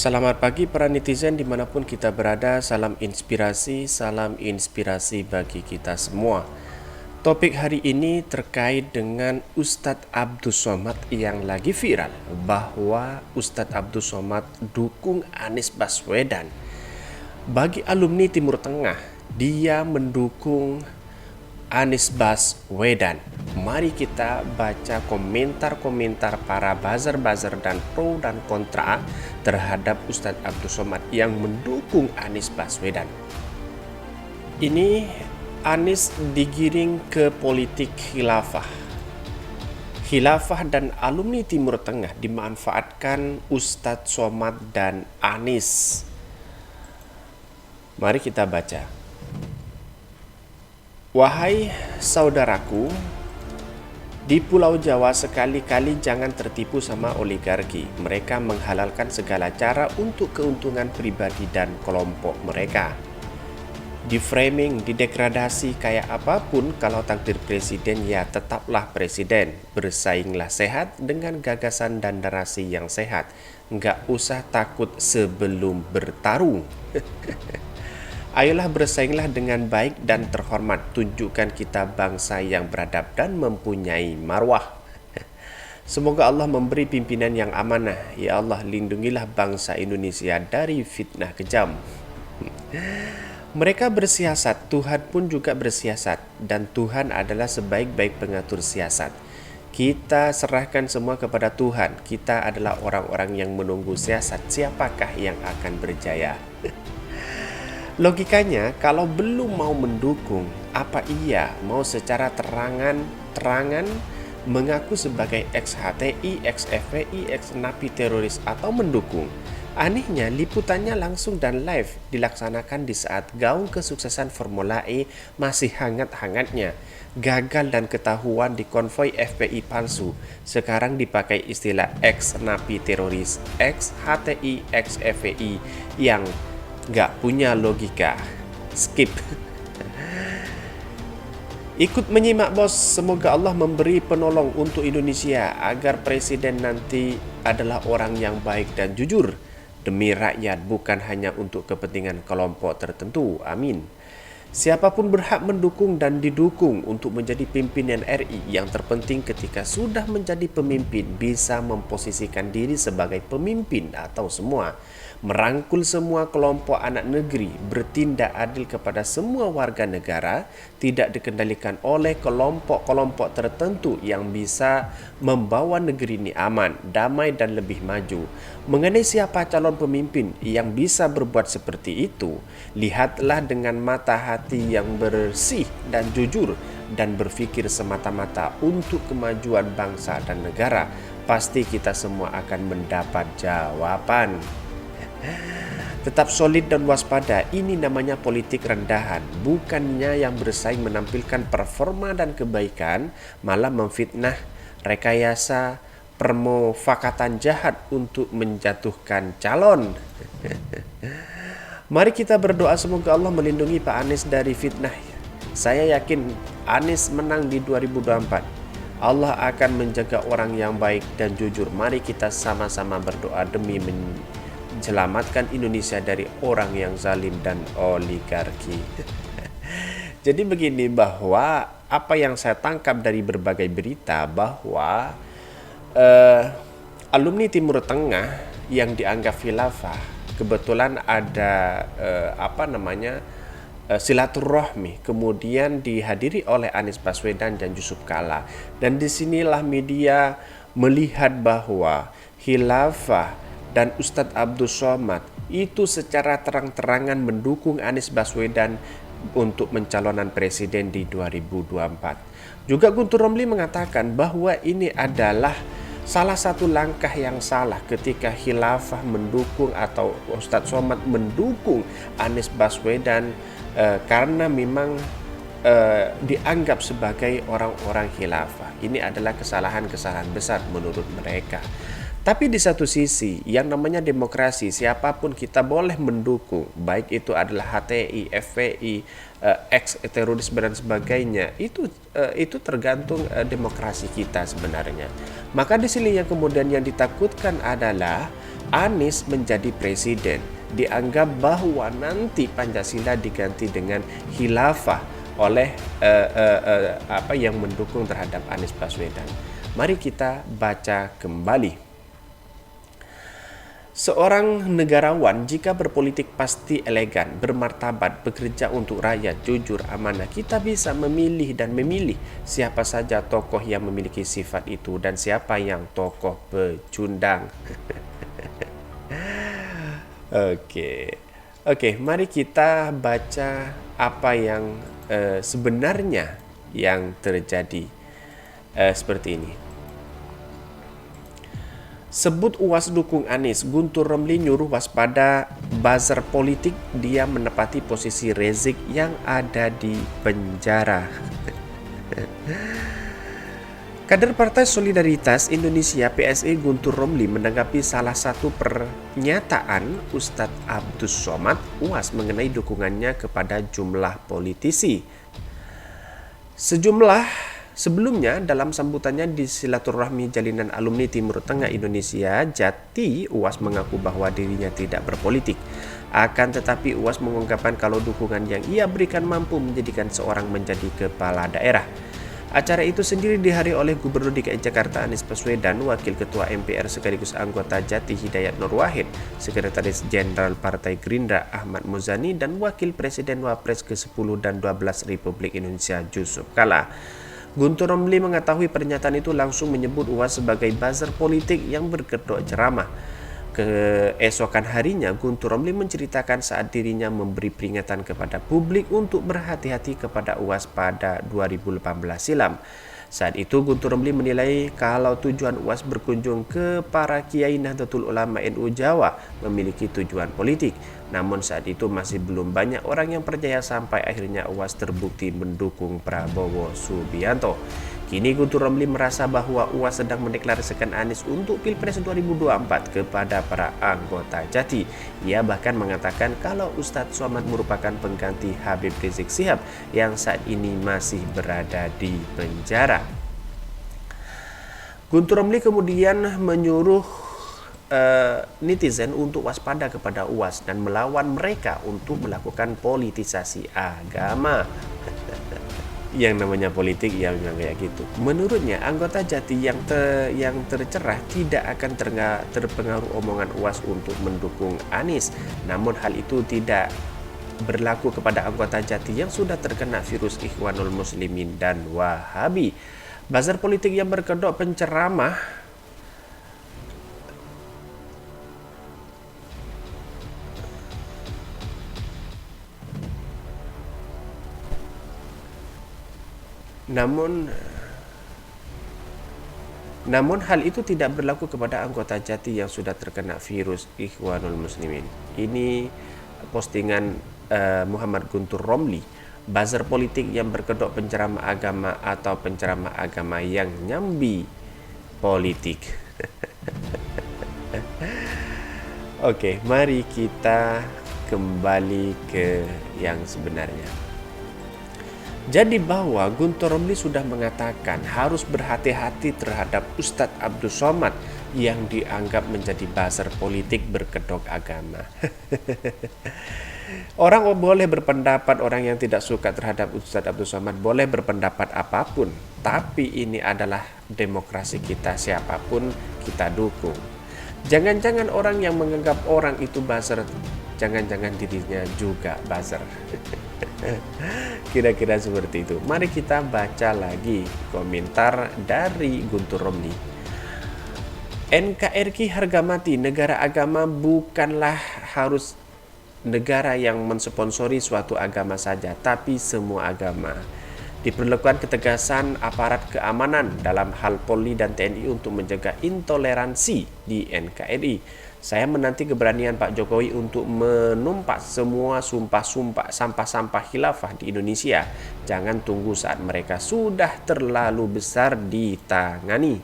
Selamat pagi para netizen dimanapun kita berada. Salam inspirasi bagi kita semua. Topik hari ini terkait dengan Ustadz Abdus Somad yang lagi viral, bahwa Ustadz Abdus Somad dukung Anies Baswedan. Bagi alumni Timur Tengah, dia mendukung Anies Baswedan. Mari kita baca komentar-komentar para buzzer-buzzer dan pro dan kontra terhadap Ustadz Abdus Somad yang mendukung Anies Baswedan. Ini Anies digiring ke politik khilafah. Khilafah dan alumni Timur Tengah dimanfaatkan Ustadz Somad dan Anies. Mari kita baca. Wahai saudaraku, di Pulau Jawa sekali-kali jangan tertipu sama oligarki. Mereka menghalalkan segala cara untuk keuntungan pribadi dan kelompok mereka. Di framing, didegradasi kayak apapun, kalau takdir presiden ya tetaplah presiden. Bersainglah sehat dengan gagasan dan narasi yang sehat. Nggak usah takut sebelum bertarung. Ayolah bersainglah dengan baik dan terhormat. Tunjukkan kita bangsa yang beradab dan mempunyai marwah. Semoga Allah memberi pimpinan yang amanah. Ya Allah, lindungilah bangsa Indonesia dari fitnah kejam. Mereka bersiasat, Tuhan pun juga bersiasat. Dan Tuhan adalah sebaik-baik pengatur siasat. Kita serahkan semua kepada Tuhan. Kita adalah orang-orang yang menunggu siasat. Siapakah yang akan berjaya? Logikanya, kalau belum mau mendukung, apa iya mau secara terangan mengaku sebagai ex-HTI, ex-FPI, ex-napi teroris atau mendukung? Anehnya, liputannya langsung dan live dilaksanakan di saat gaung kesuksesan Formula E masih hangat-hangatnya. Gagal dan ketahuan di konvoi FPI palsu. Sekarang dipakai istilah ex-napi teroris, ex-HTI, ex-FPI yang gak punya logika. Skip. Ikut menyimak bos. Semoga Allah memberi penolong untuk Indonesia agar presiden nanti adalah orang yang baik dan jujur demi rakyat, bukan hanya untuk kepentingan kelompok tertentu. Amin. Siapapun berhak mendukung dan didukung untuk menjadi pimpinan RI. Yang terpenting ketika sudah menjadi pemimpin bisa memposisikan diri sebagai pemimpin atau semua, merangkul semua kelompok anak negeri, bertindak adil kepada semua warga negara, tidak dikendalikan oleh kelompok-kelompok tertentu yang bisa membawa negeri ini aman, damai dan lebih maju. Mengenai siapa calon pemimpin yang bisa berbuat seperti itu, lihatlah dengan mata hati yang bersih dan jujur dan berpikir semata-mata untuk kemajuan bangsa dan negara. Pasti kita semua akan mendapat jawaban. Tetap solid dan waspada. Ini namanya politik rendahan. Bukannya yang bersaing menampilkan performa dan kebaikan, malah memfitnah, rekayasa, permufakatan jahat untuk menjatuhkan calon. Mari kita berdoa semoga Allah melindungi Pak Anies dari fitnah. Saya yakin Anies menang di 2024. Allah akan menjaga orang yang baik dan jujur. Mari kita sama-sama berdoa demi selamatkan Indonesia dari orang yang zalim dan oligarki. Jadi begini, bahwa apa yang saya tangkap dari berbagai berita bahwa alumni Timur Tengah yang dianggap khilafah kebetulan ada silaturahmi kemudian dihadiri oleh Anies Baswedan dan Yusuf Kala, dan disinilah media melihat bahwa khilafah dan Ustadz Abdus Somad itu secara terang-terangan mendukung Anies Baswedan untuk mencalonan presiden di 2024. Juga Guntur Romli mengatakan bahwa ini adalah salah satu langkah yang salah ketika khilafah mendukung atau Ustadz Somad mendukung Anies Baswedan karena memang dianggap sebagai orang-orang khilafah. Ini adalah kesalahan-kesalahan besar menurut mereka. Tapi di satu sisi, yang namanya demokrasi, siapapun kita boleh mendukung, baik itu adalah HTI, FPI, ex-terorisme dan sebagainya. Itu tergantung demokrasi kita sebenarnya. Maka di sini yang kemudian yang ditakutkan adalah Anies menjadi presiden, dianggap bahwa nanti Pancasila diganti dengan khilafah oleh apa yang mendukung terhadap Anies Baswedan. Mari kita baca kembali. Seorang negarawan jika berpolitik pasti elegan, bermartabat, bekerja untuk rakyat, jujur, amanah. Kita bisa memilih dan memilih siapa saja tokoh yang memiliki sifat itu dan siapa yang tokoh pecundang. Oke, mari kita baca apa yang sebenarnya yang terjadi seperti ini. Sebut UAS dukung Anies, Guntur Romli nyuruh waspada buzzer politik, dia menepati posisi Rizik yang ada di penjara. Kader Partai Solidaritas Indonesia PSI Guntur Romli menanggapi salah satu pernyataan Ustadz Abdus Somad UAS mengenai dukungannya kepada jumlah politisi. Sebelumnya, dalam sambutannya di silaturahmi jalinan alumni Timur Tengah Indonesia, Jati, UAS mengaku bahwa dirinya tidak berpolitik. Akan tetapi UAS mengungkapkan kalau dukungan yang ia berikan mampu menjadikan seorang menjadi kepala daerah. Acara itu sendiri dihadiri oleh Gubernur DKI Jakarta Anies Baswedan, Wakil Ketua MPR sekaligus anggota Jati Hidayat Nur Wahid, Sekretaris Jenderal Partai Gerindra Ahmad Muzani, dan Wakil Presiden Wapres ke-10 dan 12 Republik Indonesia Yusuf Kala. Guntur Romli mengetahui pernyataan itu langsung menyebut UAS sebagai buzzer politik yang berkedok ceramah. Keesokan harinya, Guntur Romli menceritakan saat dirinya memberi peringatan kepada publik untuk berhati-hati kepada UAS pada 2018 silam. Saat itu Guntur Romli menilai kalau tujuan UAS berkunjung ke para Kiai Nahdlatul Ulama NU Jawa memiliki tujuan politik. Namun saat itu masih belum banyak orang yang percaya sampai akhirnya UAS terbukti mendukung Prabowo Subianto. Kini Guntur Romli merasa bahwa UAS sedang mendeklarasikan Anies untuk Pilpres 2024 kepada para anggota Jati. Ia bahkan mengatakan kalau Ustadz Somad merupakan pengganti Habib Rizik Syihab yang saat ini masih berada di penjara. Guntur Romli kemudian menyuruh netizen untuk waspada kepada UAS dan melawan mereka untuk melakukan politisasi agama. Yang namanya politik ya memang kayak gitu. Menurutnya anggota Jati yang tercerah tidak akan terpengaruh omongan UAS untuk mendukung Anies. Namun hal itu tidak berlaku kepada anggota Jati yang sudah terkena virus Ikhwanul Muslimin dan Wahabi. Buzzer politik yang berkedok penceramah Namun hal itu tidak berlaku kepada anggota Jati yang sudah terkena virus Ikhwanul Muslimin. Ini postingan Muhammad Guntur Romli, buzzer politik yang berkedok penceramah agama atau penceramah agama yang nyambi politik. Oke, mari kita kembali ke yang sebenarnya. Jadi bahwa Guntur Romli sudah mengatakan harus berhati-hati terhadap Ustadz Abdus Somad yang dianggap menjadi buzzer politik berkedok agama. Orang boleh berpendapat, orang yang tidak suka terhadap Ustadz Abdus Somad boleh berpendapat apapun, tapi ini adalah demokrasi kita, siapapun kita dukung. Jangan-jangan orang yang menganggap orang itu buzzer, jangan-jangan dirinya juga buzzer. Kira-kira seperti itu. Mari kita baca lagi komentar dari Guntur Romli. NKRI harga mati, negara agama bukanlah harus negara yang mensponsori suatu agama saja, tapi semua agama. Diperlukan ketegasan aparat keamanan dalam hal Polri dan TNI untuk menjaga intoleransi di NKRI. Saya menanti keberanian Pak Jokowi untuk menumpas semua sampah-sampah khilafah di Indonesia. Jangan tunggu saat mereka sudah terlalu besar ditangani.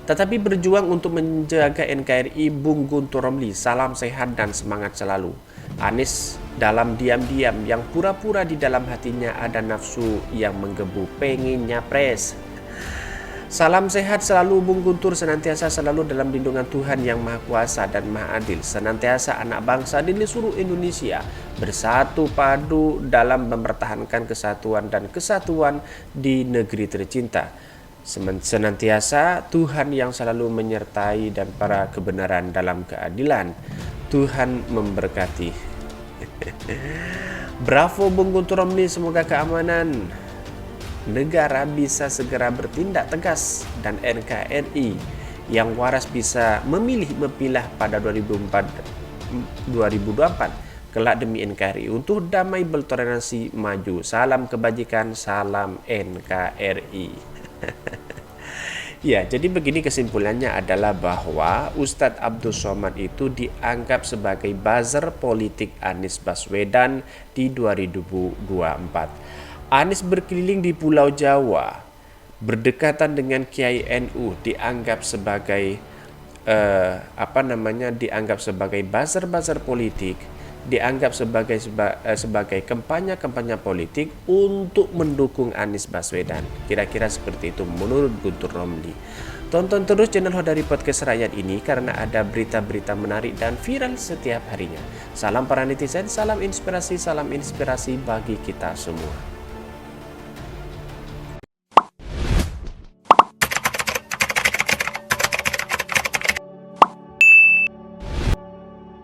Tetapi berjuang untuk menjaga NKRI, Bung Guntur Romli, salam sehat dan semangat selalu. Anies dalam diam-diam yang pura-pura di dalam hatinya ada nafsu yang menggebu pengen nyapres. Salam sehat selalu Bung Guntur, senantiasa selalu dalam lindungan Tuhan yang Maha Kuasa dan Maha Adil. Senantiasa anak bangsa di seluruh Indonesia bersatu padu dalam mempertahankan kesatuan dan kesatuan di negeri tercinta. Senantiasa Tuhan yang selalu menyertai dan para kebenaran dalam keadilan. Tuhan memberkati. Bravo Bung Guntur Romli, semoga keamanan negara bisa segera bertindak tegas dan NKRI yang waras bisa memilah pada 2024 kelak demi NKRI untuk damai bertoleransi maju. Salam kebajikan, salam NKRI. Ya, jadi begini kesimpulannya adalah bahwa Ustadz Abdul Somad itu dianggap sebagai buzzer politik Anies Baswedan di 2024. Anies berkeliling di Pulau Jawa, berdekatan dengan Kiai NU, dianggap sebagai dianggap sebagai buzzer politik, dianggap sebagai kampanye politik untuk mendukung Anies Baswedan. Kira-kira seperti itu menurut Guntur Romli. Tonton terus channel Hodari Podcast Rakyat ini karena ada berita-berita menarik dan viral setiap harinya. Salam para netizen, salam inspirasi bagi kita semua.